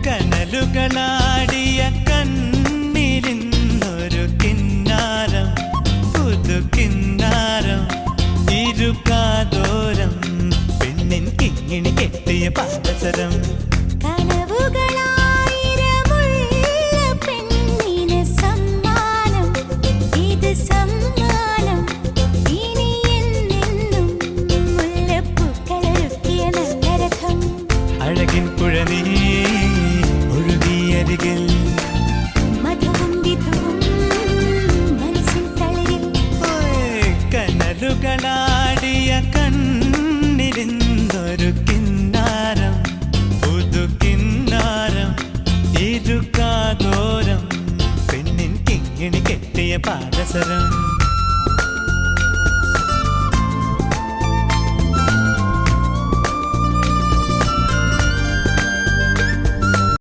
കനലുകളാടിയ കണ്ണിലിന്നൊരു കിന്നാരം, പുതു കിന്നാരം, ഇരുകാതോരം, പെണ്ണിൻ കിങ്ങിണി കെട്ടിയ പാദസരം. അഴകിൻ പുഴനീ ഒഴുകിയരികിൽ കനലുകളാടിയ കണ്ണിലിന്നൊരു കിന്നാരം, പുതു കിന്നാരം, ഇരുകാതോരം, പെണ്ണിൻ കിങ്ങിണി കെട്ടിയ പാദസരം.